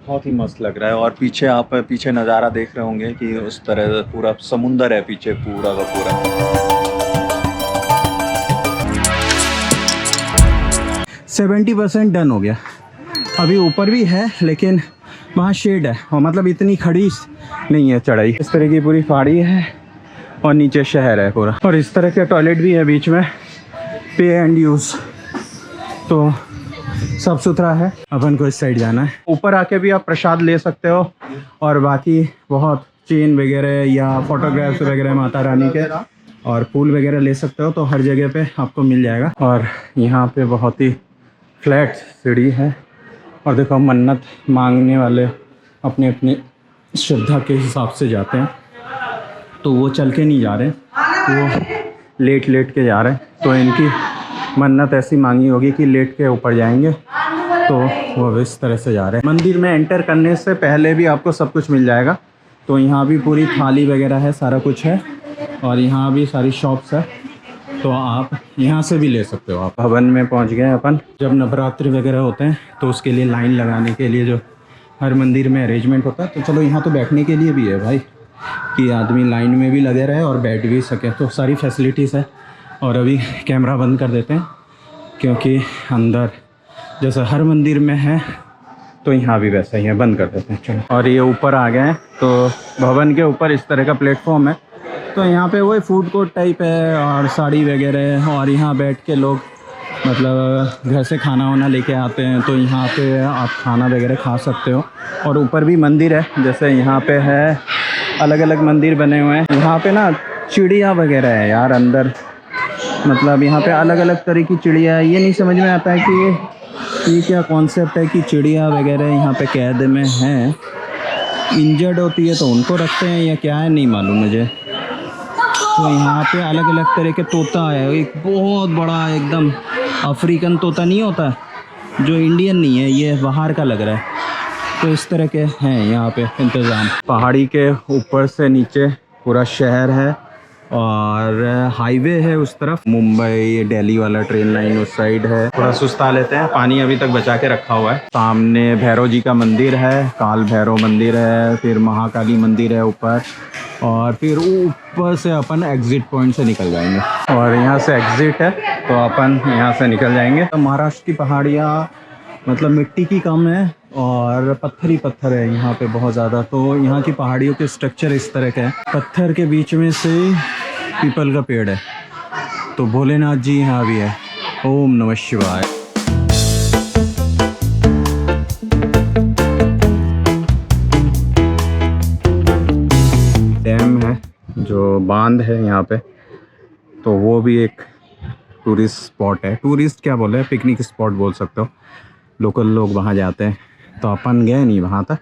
बहुत ही मस्त लग रहा है। और पीछे आप पीछे नज़ारा देख रहे होंगे कि उस तरह पूरा समुंदर है पीछे पूरा का पूरा। 70% डन हो गया। अभी ऊपर भी है लेकिन वहाँ शेड है और मतलब इतनी खड़ी नहीं है चढ़ाई। इस तरह की पूरी पहाड़ी है और नीचे शहर है पूरा। और इस तरह के टॉयलेट भी है बीच में, पे एंड यूज़, तो साफ सुथरा है। अपन को इस साइड जाना है। ऊपर आके भी आप प्रसाद ले सकते हो और बाकी बहुत चेन वगैरह या फोटोग्राफ्स वगैरह माता रानी के और फूल वगैरह ले सकते हो, तो हर जगह पे आपको मिल जाएगा। और यहाँ पे बहुत ही फ्लैट सीढ़ी है और देखो मन्नत मांगने वाले अपने अपने श्रद्धा के हिसाब से जाते हैं, तो वो चल के नहीं जा रहे, वो लेट लेट के जा रहे हैं। तो इनकी मन्नत ऐसी मांगी होगी कि लेट के ऊपर जाएंगे, तो वो इस तरह से जा रहे हैं। मंदिर में एंटर करने से पहले भी आपको सब कुछ मिल जाएगा। तो यहाँ भी पूरी थाली वगैरह है, सारा कुछ है और यहाँ भी सारी शॉप्स है, तो आप यहाँ से भी ले सकते हो। आप भवन में पहुँच गए अपन। जब नवरात्रि वगैरह होते हैं तो उसके लिए लाइन लगाने के लिए जो हर मंदिर में अरेंजमेंट होता है, तो चलो यहाँ तो बैठने के लिए भी है भाई, कि आदमी लाइन में भी लगे रहे और बैठ भी सके, तो सारी फैसिलिटीज़ है। और अभी कैमरा बंद कर देते हैं क्योंकि अंदर जैसा हर मंदिर में है तो यहाँ भी वैसा ही है, बंद कर देते हैं चलो। और ये ऊपर आ गए हैं, तो भवन के ऊपर इस तरह का प्लेटफॉर्म है, तो यहाँ पे वही फूड कोर्ट टाइप है और साड़ी वगैरह, और यहाँ बैठ के लोग मतलब घर से खाना वाना लेके आते हैं, तो यहाँ पे आप खाना वगैरह खा सकते हो। और ऊपर भी मंदिर है, जैसे यहाँ पे है अलग अलग मंदिर बने हुए हैं। यहाँ पे ना चिड़िया वगैरह है यार अंदर, मतलब यहाँ पे अलग अलग तरह की चिड़िया है। ये नहीं समझ में आता है कि ये क्या कॉन्सेप्ट है कि चिड़िया वगैरह यहाँ पे कैद में हैं, इंजर्ड होती है तो उनको रखते हैं या क्या है नहीं मालूम मुझे। तो यहाँ पे अलग अलग तरह के तोता है, एक बहुत बड़ा एकदम अफ्रीकन तोता नहीं होता जो इंडियन नहीं है, ये बाहर का लग रहा है। तो इस तरह के हैं यहाँ पे इंतज़ाम। पहाड़ी के ऊपर से नीचे पूरा शहर है और हाईवे है उस तरफ, मुंबई दिल्ली वाला ट्रेन लाइन उस साइड है। थोड़ा सुस्ता लेते हैं, पानी अभी तक बचा के रखा हुआ है। सामने भैरव जी का मंदिर है, काल भैरव मंदिर है, फिर महाकाली मंदिर है ऊपर, और फिर ऊपर से अपन एग्ज़िट पॉइंट से निकल जाएंगे। और यहाँ से एग्ज़िट है तो अपन यहाँ से निकल जाएंगे। तो महाराष्ट्र की पहाड़ियाँ मतलब मिट्टी की कम है और पत्थर ही पत्थर है यहाँ पे बहुत ज़्यादा। तो यहाँ की पहाड़ियों के स्ट्रक्चर इस तरह के हैं, पत्थर के बीच में से पीपल का पेड़ है। तो भोलेनाथ जी यहाँ भी है। ओम नमः शिवाय। डैम है जो बांध है यहाँ पे, तो वो भी एक टूरिस्ट स्पॉट है। टूरिस्ट क्या बोले, पिकनिक स्पॉट बोल सकते हो, लोकल लोग वहाँ जाते हैं। तो अपन गए नहीं वहाँ तक,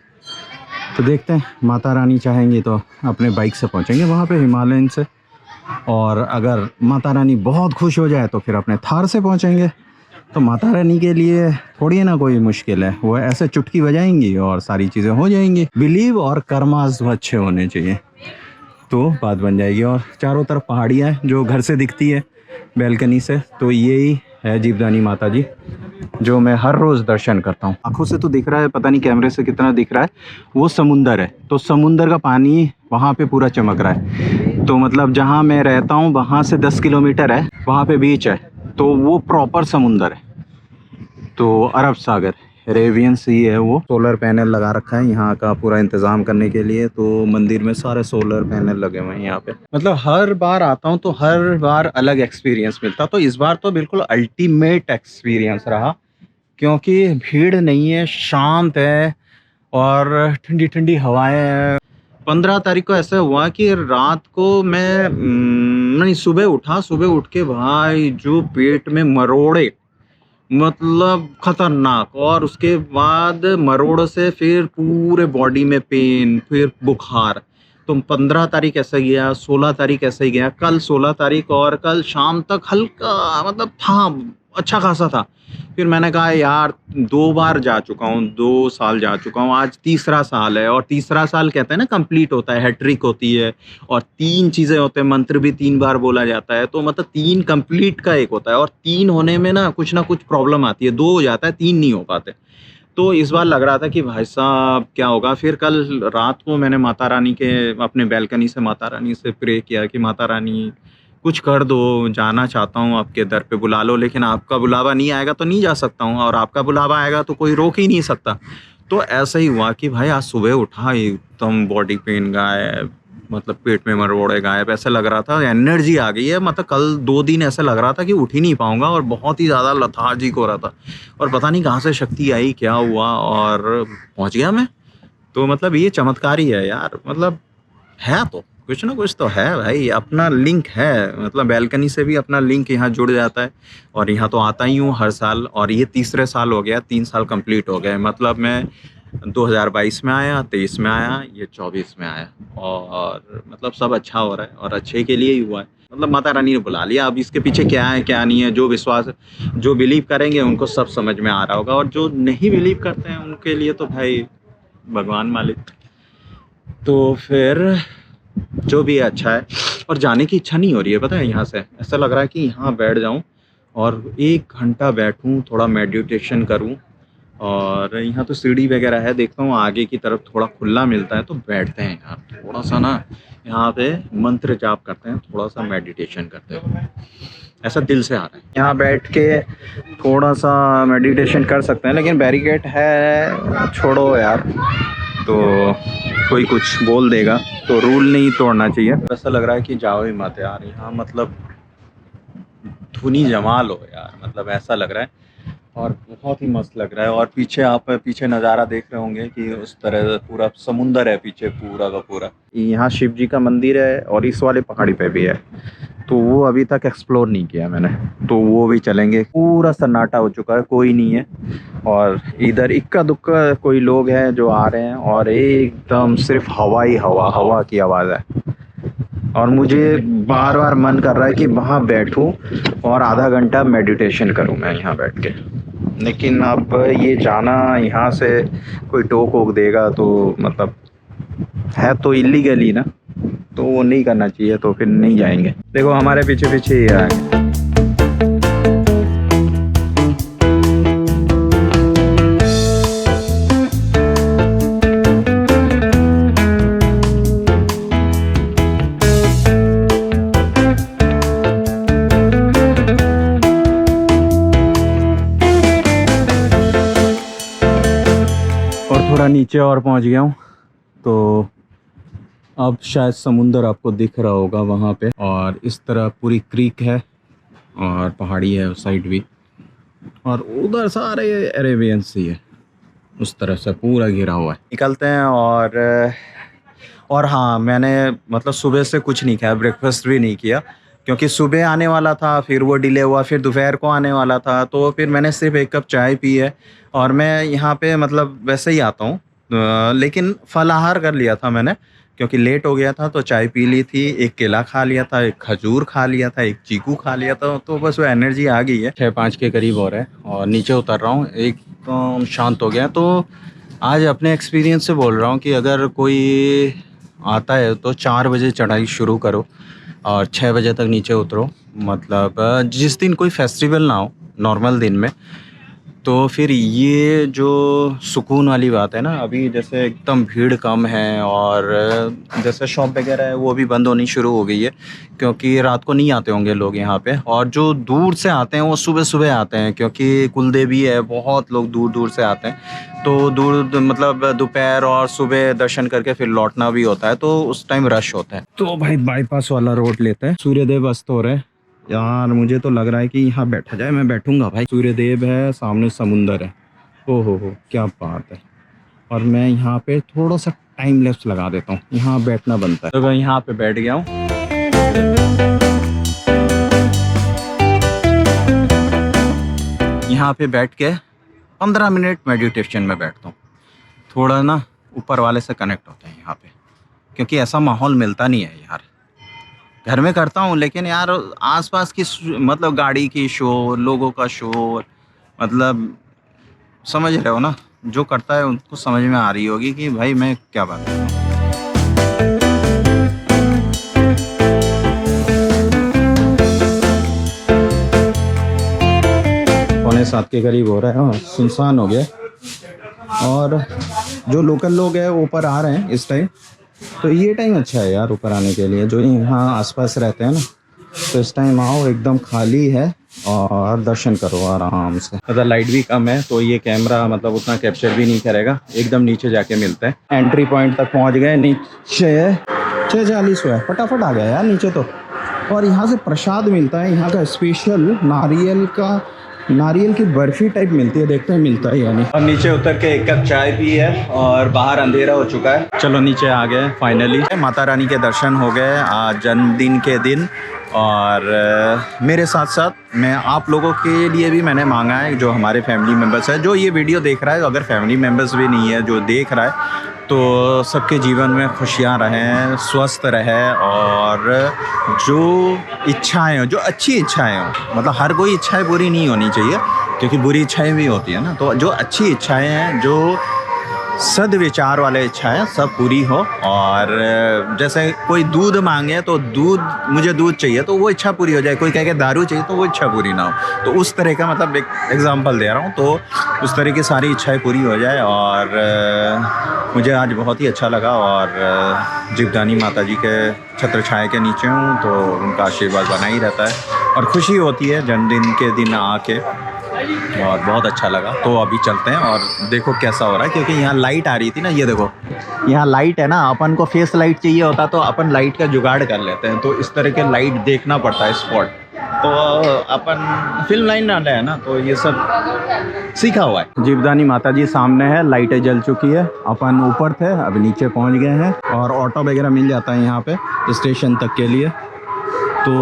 तो देखते हैं माता रानी चाहेंगी तो अपने बाइक से पहुँचेंगे वहाँ पे हिमालयन से, और अगर माता रानी बहुत खुश हो जाए तो फिर अपने थार से पहुँचेंगे। तो माता रानी के लिए थोड़ी ना कोई मुश्किल है, वो ऐसे चुटकी बजाएंगी और सारी चीज़ें हो जाएंगी। बिलीव और कर्मास अच्छे होने चाहिए तो बात बन जाएगी। और चारों तरफ पहाड़ियाँ हैं जो घर से दिखती है बैल्कनी से। तो यही है जीवदानी माता जी जो मैं हर रोज़ दर्शन करता हूँ। आँखों से तो दिख रहा है, पता नहीं कैमरे से कितना दिख रहा है, वो समुंदर है। तो समुंदर का पानी वहाँ पे पूरा चमक रहा है। तो मतलब जहाँ मैं रहता हूँ वहाँ से 10 किलोमीटर है, वहाँ पे बीच है, तो वो प्रॉपर समुंदर है। तो अरब सागर अरेबियन सी है वो। सोलर पैनल लगा रखा है यहाँ का पूरा इंतज़ाम करने के लिए, तो मंदिर में सारे सोलर पैनल लगे हुए हैं यहाँ पे। मतलब हर बार आता हूँ तो हर बार अलग एक्सपीरियंस मिलता, तो इस बार तो बिल्कुल अल्टीमेट एक्सपीरियंस रहा, क्योंकि भीड़ नहीं है, शांत है और ठंडी ठंडी हवाएं हैं। 15 तारीख को ऐसा हुआ कि रात को मैं नहीं सुबह उठा, सुबह उठ के भाई जो पेट में मरोड़े, मतलब खतरनाक, और उसके बाद मरोड़ से फिर पूरे बॉडी में पेन, फिर बुखार। तो 15 तारीख ऐसा गया, 16 तारीख ऐसा ही गया, कल 16 तारीख, और कल शाम तक हल्का मतलब था, अच्छा खासा था। फिर मैंने कहा यार 2 बार जा चुका हूँ, 2 साल जा चुका हूँ, आज तीसरा साल है। और तीसरा साल कहते हैं ना कंप्लीट होता है, हैट्रिक होती है, और 3 चीज़ें होते हैं, मंत्र भी 3 बार बोला जाता है, तो मतलब 3 कंप्लीट का एक होता है। और 3 होने में ना कुछ प्रॉब्लम आती है, 2 हो जाता है, 3 नहीं हो पाते। तो इस बार लग रहा था कि भाई साहब क्या होगा। फिर कल रात को मैंने माता रानी के अपने बैल्कनी से माता रानी से प्रे किया कि माता रानी कुछ कर दो, जाना चाहता हूँ आपके दर पे, बुला लो, लेकिन आपका बुलावा नहीं आएगा तो नहीं जा सकता हूँ, और आपका बुलावा आएगा तो कोई रोक ही नहीं सकता। तो ऐसा ही हुआ कि भाई आज सुबह उठा एकदम बॉडी पेन गायब, मतलब पेट में मरोड़े गायब, ऐसा लग रहा था एनर्जी आ गई है। मतलब कल 2 दिन ऐसा लग रहा था कि उठ ही नहीं पाऊंगा, और बहुत ही ज़्यादा लथार्जिक हो रहा था, और पता नहीं कहाँ से शक्ति आई, क्या हुआ, और पहुँच गया मैं। तो मतलब ये चमत्कार ही है यार, मतलब है तो कुछ ना कुछ तो है भाई, अपना लिंक है। मतलब बैल्कनी से भी अपना लिंक यहाँ जुड़ जाता है, और यहाँ तो आता ही हूँ हर साल, और ये तीसरे साल हो गया, 3 साल कंप्लीट हो गए। मतलब मैं 2022 में आया, 23 में आया, ये 24 में आया, और मतलब सब अच्छा हो रहा है, और अच्छे के लिए ही हुआ है। मतलब माता रानी ने बुला लिया, अब इसके पीछे क्या है क्या नहीं है, जो विश्वास, जो बिलीव करेंगे उनको सब समझ में आ रहा होगा, और जो नहीं बिलीव करते हैं उनके लिए तो भाई भगवान मालिक। तो फिर जो भी है अच्छा है, और जाने की इच्छा नहीं हो रही है, पता है। यहाँ से ऐसा लग रहा है कि यहाँ बैठ जाऊँ और 1 घंटा बैठूँ, थोड़ा मेडिटेशन करूँ। और यहाँ तो सीढ़ी वगैरह है, देखता हूँ आगे की तरफ थोड़ा खुला मिलता है तो बैठते हैं यार, थोड़ा सा ना यहाँ पे मंत्र जाप करते हैं, थोड़ा सा मेडिटेशन करते हैं, ऐसा दिल से आ रहा है। यहाँ बैठ के थोड़ा सा मेडिटेशन कर सकते हैं, लेकिन बैरिकेड है, छोड़ो यार, तो कोई कुछ बोल देगा, तो रूल नहीं तोड़ना चाहिए। ऐसा लग रहा है कि जाओ ही मत यार यहाँ, मतलब धुनी जमाल हो यार, मतलब ऐसा लग रहा है, और बहुत ही मस्त लग रहा है। और पीछे आप पीछे नज़ारा देख रहे होंगे कि उस तरह पूरा समुंदर है पीछे, पूरा का पूरा। यहाँ शिव जी का मंदिर है, और इस वाले पहाड़ी पे भी है, तो वो अभी तक एक्सप्लोर नहीं किया मैंने, तो वो भी चलेंगे। पूरा सन्नाटा हो चुका है, कोई नहीं है, और इधर इक्का दुक्का कोई लोग हैं जो आ रहे हैं, और एकदम सिर्फ हवा ही हवा, हवा की आवाज़ है। और मुझे बार बार मन कर रहा है कि वहाँ बैठूं और आधा घंटा मेडिटेशन करूं मैं यहाँ बैठ के, लेकिन अब ये जाना यहाँ से कोई टोक वोक देगा तो मतलब है तो इलीगल ही ना, तो वो नहीं करना चाहिए, तो फिर नहीं जाएंगे। देखो हमारे पीछे पीछे ही है। थोड़ा नीचे और पहुंच गया हूँ, तो अब शायद समुंदर आपको दिख रहा होगा वहाँ पे, और इस तरह पूरी क्रीक है, और पहाड़ी है उस साइड भी, और उधर सारे अरेबियन सी है, उस तरफ से पूरा घिरा हुआ है। निकलते हैं, और हाँ, मैंने मतलब सुबह से कुछ नहीं खाया, ब्रेकफास्ट भी नहीं किया, क्योंकि सुबह आने वाला था, फिर वो डिले हुआ, फिर दोपहर को आने वाला था, तो फिर मैंने सिर्फ 1 कप चाय पी है। और मैं यहाँ पे मतलब वैसे ही आता हूँ, लेकिन फलाहार कर लिया था मैंने, क्योंकि लेट हो गया था, तो चाय पी ली थी, 1 केला खा लिया था, 1 खजूर खा लिया था, 1 चीकू खा लिया था, तो बस वो एनर्जी आ गई है। 6-5 के करीब हो रहा है, और नीचे उतर रहा हूँ, एकदम शांत हो गया। तो आज अपने एक्सपीरियंस से बोल रहा हूँ कि अगर कोई आता है तो 4 बजे चढ़ाई शुरू करो, और 6 बजे तक नीचे उतरो। मतलब जिस दिन कोई फेस्टिवल ना हो, नॉर्मल दिन में, तो फिर ये जो सुकून वाली बात है ना, अभी जैसे एकदम भीड़ कम है, और जैसे शॉप वगैरह है वो भी बंद होनी शुरू हो गई है, क्योंकि रात को नहीं आते होंगे लोग यहाँ पे, और जो दूर से आते हैं वो सुबह सुबह आते हैं, क्योंकि कुलदेवी है, बहुत लोग दूर दूर से आते हैं, तो दूर मतलब दोपहर और सुबह दर्शन करके फिर लौटना भी होता है, तो उस टाइम रश होता है। तो भाई बाईपास वाला रोड लेते हैं। सूर्यदेव अस्त हो रहे हैं यार, मुझे तो लग रहा है कि यहाँ बैठा जाए, मैं बैठूंगा भाई। सूर्यदेव है, सामने समुंदर है, ओ हो क्या बात है। और मैं यहाँ पे थोड़ा सा टाइम लैप्स लगा देता हूँ, यहाँ बैठना बनता है, तो मैं यहाँ पे बैठ गया हूँ। यहाँ पे बैठ के 15 मिनट मेडिटेशन में बैठता हूँ, थोड़ा ना ऊपर वाले से कनेक्ट होते हैं यहाँ पे, क्योंकि ऐसा माहौल मिलता नहीं है यार। घर में करता हूँ, लेकिन यार आसपास की मतलब गाड़ी की शोर, लोगों का शोर, मतलब समझ रहे हो ना, जो करता है उनको समझ में आ रही होगी कि भाई मैं क्या बात कर रहा हूँ। 6:45 के करीब हो रहा है, हाँ सुनसान हो गया। और जो लोकल लोग हैं ऊपर आ रहे हैं इस टाइम, तो ये टाइम अच्छा है यार ऊपर आने के लिए, जो यहाँ आसपास रहते हैं ना। तो इस टाइम आओ, एकदम खाली है और दर्शन करो आराम से। मतलब लाइट भी कम है तो ये कैमरा मतलब उतना कैप्चर भी नहीं करेगा। एकदम नीचे जाके मिलते हैं। एंट्री पॉइंट तक पहुंच गए। नीचे 6:40 हुआ है, फटाफट आ गया यार नीचे तो। और यहाँ से प्रसाद मिलता है, यहाँ का स्पेशल नारियल की बर्फी टाइप मिलती है। देखते हैं मिलता है यानी। और नीचे उतर के एक कप चाय पी है और बाहर अंधेरा हो चुका है। चलो नीचे आ गए फाइनली। माता रानी के दर्शन हो गए आज जन्मदिन के दिन। और मेरे साथ साथ मैं आप लोगों के लिए भी मैंने मांगा है, जो हमारे फैमिली मेम्बर्स है, जो ये वीडियो देख रहा है, अगर फैमिली मेम्बर्स भी नहीं है जो देख रहा है, तो सबके जीवन में खुशियाँ रहें, स्वस्थ रहें, और जो इच्छाएं हो, जो अच्छी इच्छाएं हो, मतलब हर कोई इच्छाएं बुरी नहीं होनी चाहिए, क्योंकि बुरी इच्छाएं भी होती है ना। तो जो अच्छी इच्छाएं हैं, जो सद्विचार वाले इच्छाएं, सब पूरी हो। और जैसे कोई दूध मांगे तो मुझे दूध चाहिए तो वो इच्छा पूरी हो जाए। कोई कहे कि दारू चाहिए तो वो इच्छा पूरी ना हो। तो उस तरह का मतलब एक एग्जांपल दे रहा हूँ। तो उस तरह की सारी इच्छाएं पूरी हो जाए। और मुझे आज बहुत ही अच्छा लगा। और जीवदानी माता जी के छत्र छाया के नीचे हूँ तो उनका आशीर्वाद बना ही रहता है और खुशी होती है जन्मदिन के दिन आके। और बहुत अच्छा लगा। तो अभी चलते हैं और देखो कैसा हो रहा है, क्योंकि यहाँ लाइट आ रही थी ना, ये देखो यहाँ लाइट है ना। अपन को फेस लाइट चाहिए होता तो अपन लाइट का जुगाड़ कर लेते हैं। तो इस तरह के लाइट देखना पड़ता है स्पॉट। तो अपन फिल्म लाइन वाले है ना, तो ये सब सीखा हुआ है। जीवदानी माता जी सामने है, लाइटें जल चुकी है। अपन ऊपर थे, अब नीचे पहुँच गए हैं। और ऑटो वगैरह मिल जाता है यहाँ पे स्टेशन तक के लिए, तो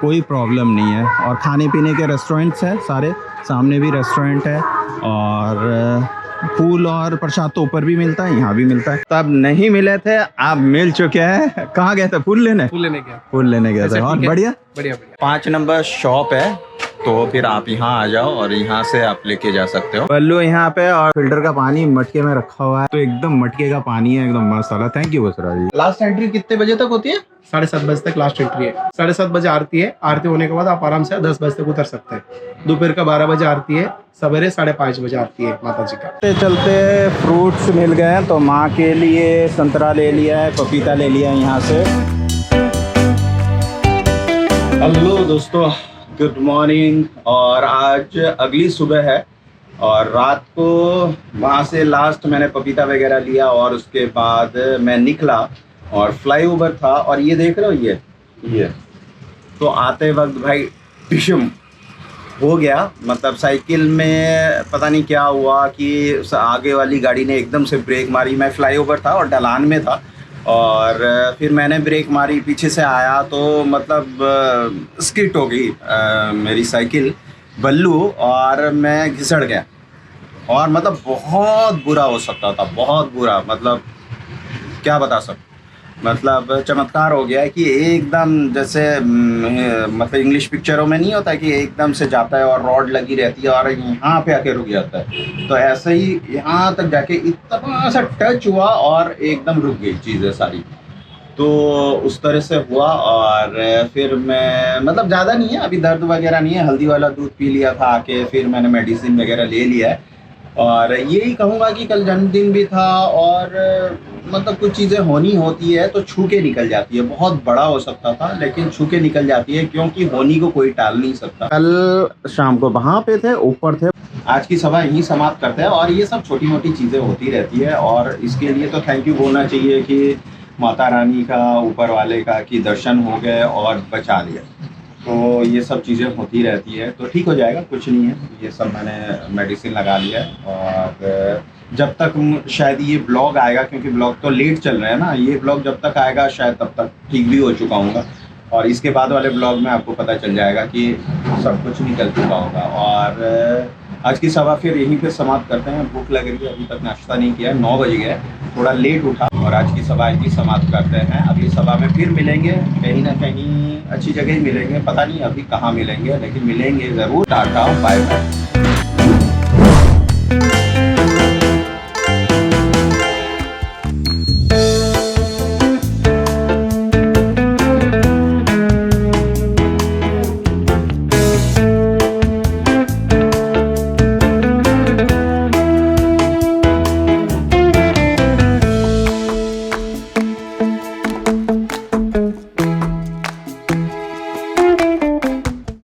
कोई प्रॉब्लम नहीं है। और खाने पीने के रेस्टोरेंट्स हैं सारे, सामने भी रेस्टोरेंट है। और फूल और प्रसाद तो ऊपर भी मिलता है, यहाँ भी मिलता है। तब नहीं मिले थे, आप मिल चुके हैं। कहाँ गए थे? फूल लेने गए थे। और बढ़िया 5 नंबर शॉप है, तो फिर आप यहाँ आ जाओ और यहाँ से आप लेके जा सकते हो। बल्लू यहाँ पे, और फिल्टर का पानी मटके में रखा हुआ है, तो एकदम मटके का पानी है, एकदम मस्त वाला। Thank you Basra ji. Last entry कितने बजे तक होती है? 7:30 बजे तक लास्ट एंट्री है। 7:30 बजे आरती है। आरती होने के बाद आप आराम से 10 बजे तक उतर सकते हैं। दोपहर का 12 बजे आरती है। सवेरे 5:30 बजे आरती है माता जी का। चलते फ्रूट्स मिल गए हैं, तो माँ के लिए संतरा ले लिया है, पपीता ले लिया है यहाँ से। हेलो दोस्तों, गुड मॉर्निंग। और आज अगली सुबह है और रात को वहाँ से लास्ट मैंने पपीता वगैरह लिया और उसके बाद मैं निकला और फ्लाईओवर था। और ये देख रहे हो, ये तो आते वक्त भाई टिशम हो गया। मतलब साइकिल में पता नहीं क्या हुआ कि आगे वाली गाड़ी ने एकदम से ब्रेक मारी। मैं फ्लाईओवर था और ढलान में था, और फिर मैंने ब्रेक मारी, पीछे से आया तो मतलब स्किट हो गई मेरी साइकिल बल्लू, और मैं घिसड़ गया। और मतलब बहुत बुरा हो सकता था, बहुत बुरा। मतलब क्या बता सकता, मतलब चमत्कार हो गया है कि एकदम जैसे मतलब इंग्लिश पिक्चरों में नहीं होता कि एकदम से जाता है और रॉड लगी रहती है और यहाँ पे आके रुक जाता है। तो ऐसे ही यहाँ तक जाके इतना सा टच हुआ और एकदम रुक गई चीज़ें सारी। तो उस तरह से हुआ। और फिर मैं मतलब ज़्यादा नहीं है, अभी दर्द वगैरह नहीं है। हल्दी वाला दूध पी लिया था आके, फिर मैंने मेडिसिन वगैरह ले लिया है। और यही कहूँगा कि कल जन्मदिन भी था और मतलब कुछ चीज़ें होनी होती है तो छू के निकल जाती है। बहुत बड़ा हो सकता था लेकिन छू के निकल जाती है, क्योंकि होनी को कोई टाल नहीं सकता। कल शाम को वहाँ पे थे, ऊपर थे। आज की सभा यहीं समाप्त करते हैं। और ये सब छोटी मोटी चीज़ें होती रहती है और इसके लिए तो थैंक यू बोलना चाहिए कि माता रानी का, ऊपर वाले का, कि दर्शन हो गए और बचा लिया। तो ये सब चीज़ें होती रहती है, तो ठीक हो जाएगा, कुछ नहीं है। ये सब मैंने मेडिसिन लगा लिया है। और जब तक शायद ये ब्लॉग आएगा, क्योंकि ब्लॉग तो लेट चल रहे हैं ना, ये ब्लॉग जब तक आएगा शायद तब तक ठीक भी हो चुका हूँगा। और इसके बाद वाले ब्लॉग में आपको पता चल जाएगा कि सब कुछ निकल चुका होगा। और आज की सभा फिर यहीं पे समाप्त करते हैं। भूख लग रही है, अभी तक नाश्ता नहीं किया, 9 बज गए, थोड़ा लेट उठा। और आज की सभा यहीं समाप्त करते हैं। अगली सभा में फिर मिलेंगे, कहीं ना कहीं अच्छी जगह ही मिलेंगे, पता नहीं अभी कहाँ मिलेंगे, लेकिन मिलेंगे ज़रूर। Tata, bye bye.